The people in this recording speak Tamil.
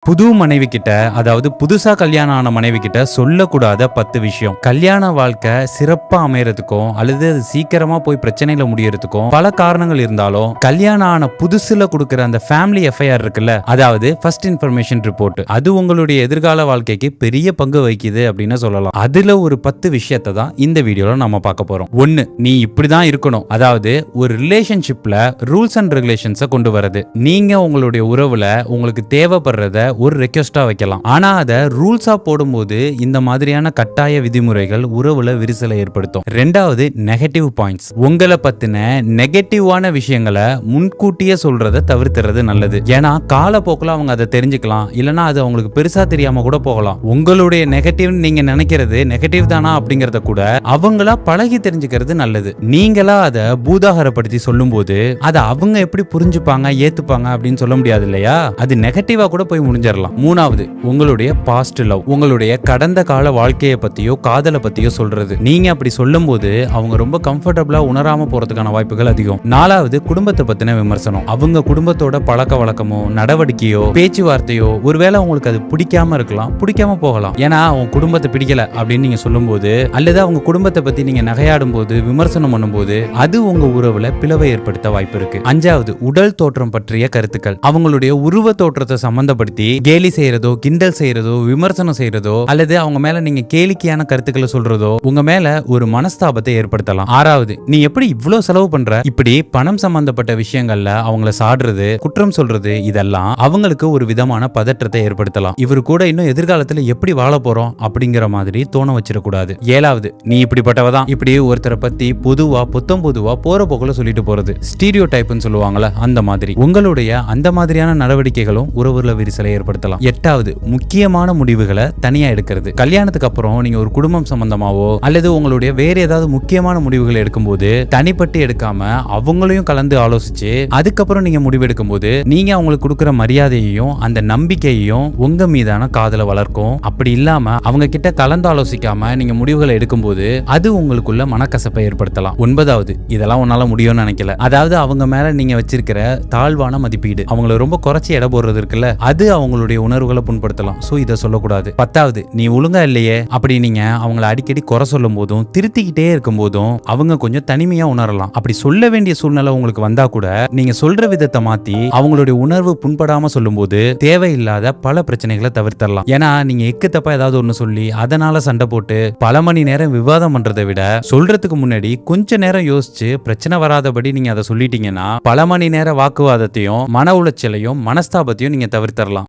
புது மனைவி கிட்ட, அதாவது புதுசா கல்யாணம் ஆன மனைவி கிட்ட சொல்லக்கூடாத 10 விஷயம். கல்யாண வாழ்க்கை சிறப்பா அமையறதுக்கும் அல்லது அது சீக்கிரமா போய் பிரச்சனையில முடியறதுக்கும் பல காரணங்கள் இருந்தாலும், கல்யாணம் ஆன புதுசுல கொடுக்கிற அந்த ஃபேமிலி எஃப்ஐஆர் இருக்குல்ல, அதாவது ஃபர்ஸ்ட் இன்ஃபர்மேஷன் ரிப்போர்ட், அது உங்களுடைய எதிர்கால வாழ்க்கைக்கு பெரிய பங்கு வகிக்குது அப்படின்னு சொல்லலாம். அதுல ஒரு 10 விஷயத்தை தான் இந்த வீடியோல நம்ம பார்க்க போறோம். 1, நீ இப்படிதான் இருக்கணும். அதாவது ஒரு ரிலேஷன்ஷிப்ல ரூல்ஸ் அண்ட் ரெகுலேஷன்ஸை கொண்டு வரது. நீங்க உங்களுடைய உறவுல உங்களுக்கு தேவைப்படுறத ஒரு ரெக்வெஸ்டா வைக்கலாம். ஆனா அத ரூல்ஸா போடும்போது இந்த மாதிரியான கட்டாய விதிமுறைகள் உறவுல விரிசலை ஏற்படுத்தும். 2வது, நெகட்டிவ் பாயிண்ட்ஸ். உங்களை பத்தின நெகட்டிவான விஷயங்களை முன்கூட்டியே சொல்றத தவிர்த்துறது நல்லது. ஏன்னா காலப்போக்கில் அவங்க அதை தெரிஞ்சுக்கலாம், இல்லனா அது அவங்களுக்கு பெருசா தெரியாம கூட போகலாம். உங்களுடைய நெகட்டிவ் நீங்க நினைக்கிறது நெகட்டிவ் தானா அப்படிங்கறத கூட அவங்களா பழகி தெரிஞ்சுக்கிறது நல்லது. நீங்களா அதை பூதாகரப்படுத்தி சொல்லும் போது அதை அவங்க எப்படி புரிஞ்சுப்பாங்க, ஏத்துப்பாங்க அப்படின்னு சொல்ல முடியாது இல்லையா? அது நெகட்டிவா கூட போய் முடிஞ்சிடலாம். 3வது, உங்களுடைய பாஸ்ட் லவ், உங்களுடைய கடந்த கால வாழ்க்கையை பத்தியோ காதலை பத்தியோ சொல்றது. நீங்க அப்படி சொல்லும் போது அவங்க ரொம்ப கம்ஃபர்டபுளா உணராம போறதுக்கான வாய்ப்புகள் அதிகம். 4வது, குடும்பத்தை பத்தின விமர்சனம். அவங்க குடும்பத்தோட பழக்க வழக்கமோ நடவடிக்கையோ பேச்சுவார்த்தையோ ஒருவேளை உங்களுக்கு அது பிடிக்காம இருக்கலாம், பிடிக்காம போகலாம். ஏன்னா அவங்க குடும்பத்தை பிடிக்கல அப்படின்னு நீங்க சொல்லும் போது, அல்லது அவங்க குடும்பத்தை பத்தி நீங்க நகையாடும் போது, விமர்சனம் பண்ணும் போது அது உங்க உறவுல பிளவை ஏற்படுத்த வாய்ப்பு இருக்கு. 5வது, உடல் தோற்றம் பற்றிய கருத்துக்கள். அவங்களுடைய உருவ தோற்றத்தை சம்பந்தப்படுத்தி கேலி செய்யறதோ, கிண்டல் செய்யறதோ, விமர்சனம் செய்யறதோ, அல்லது அவங்க மேல நீங்க கேளிக்கையான கருத்துக்களை சொல்றதோ உங்க மேல ஒரு மனஸ்தாபத்தை ஏற்படுத்தலாம். 6வது, நீ எப்படி இவ்வளவு செலவு பண்ற? இப்படி பணம் சம்பந்தப்பட்ட விஷயங்கள்ல அவங்கள சாடுறது, குற்றம் சொல்றது, இதெல்லாம் அவங்களுக்கு ஒரு விதமான பதற்றத்தை ஏற்படுத்தலாம். இவரு கூட இன்னும் எதிர்காலத்துல எப்படி வாழ போறோம் அப்படிங்கிற மாதிரி தோண வச்சிடக்கூடாது. 7வது, நீ இப்படிப்பட்டவதான், இப்படி ஒருத்தரை பத்தி பொதுவா பொதுவா போற போக்குல சொல்லிட்டு போறது, ஸ்டீரியோ டைப்னு சொல்லுவாங்கல்ல, அந்த மாதிரி. உங்களுடைய அந்த மாதிரியான நடவடிக்கைகளும் உறவுல விரிசலை ஏற்படுத்தலாம். 8வது, முக்கியமான முடிவுகளை தனியா எடுக்கிறது. கல்யாணத்துக்கு அப்புறம் நீங்க ஒரு குடும்பம் சம்பந்தமாவோ அல்லது உங்களுடைய வேற ஏதாவது முக்கியமான முடிவுகளை எடுக்கும்போது தனிப்பட்டு எடுக்காம அவங்களையும் கலந்து ஆலோசிச்சு அதுக்கப்புறம் நீங்க முடிவு எடுக்கும்போது நீங்க அவங்களுக்கு கொடுக்கிற மரியாதையையும் அந்த நம்பிக்கையையும் உங்க மீதான காதலை வளர்க்கும். அப்படி இல்லாம அவங்க கிட்ட கலந்து ஆலோசிக்காம நீங்க முடிவுகளை எடுக்கும்போது அது உங்களுக்குள்ள மனக்கசப்பை ஏற்படுத்தலாம். 9வது, இதெல்லாம் உன்னால முடியும்னு நினைக்கல. அதாவது அவங்க மேல நீங்க வச்சிருக்கிற தாழ்வான மதிப்பீடு, அவங்களை ரொம்ப குறைச்சி எடை போடுறது இருக்குல்ல, அது அவங்களுடைய உணர்வுகளை புண்படுத்தலாம். சோ இதை சொல்லக்கூடாது. 10வது, நீ ஒழுங்கா இல்லையே அப்படி நீங்க அவங்களை அடிக்கடி குறை சொல்லும் போதும் திருத்திக்கிட்டே இருக்கும் போதும் அவங்க கொஞ்சம் தனிமையா உணரலாம். அப்படி சொல்ல வேண்டிய சூழ்நிலை உங்களுக்கு வந்தா கூட நீங்க சொல்ற விதத்தை மாத்தி அவங்களுடைய உணர்வு புண்படாம சொல்லும் போது தேவையில்லாத பல பிரச்சனைகளை தவிர்த்தரலாம். ஏன்னா நீங்க எக்கு தப்பா ஏதாவது ஒண்ணு சொல்லி அதனால சண்டை போட்டு பல மணி நேரம் விவாதம் பண்றதை விட சொல்றதுக்கு முன்னாடி கொஞ்ச நேரம் யோசிச்சு பிரச்சனை வராதபடி நீங்க அதை சொல்லிட்டீங்கன்னா பல மணி நேர வாக்குவாதத்தையும் மன உளைச்சலையும் மனஸ்தாபத்தையும் நீங்க தவிர்த்தரலாம்.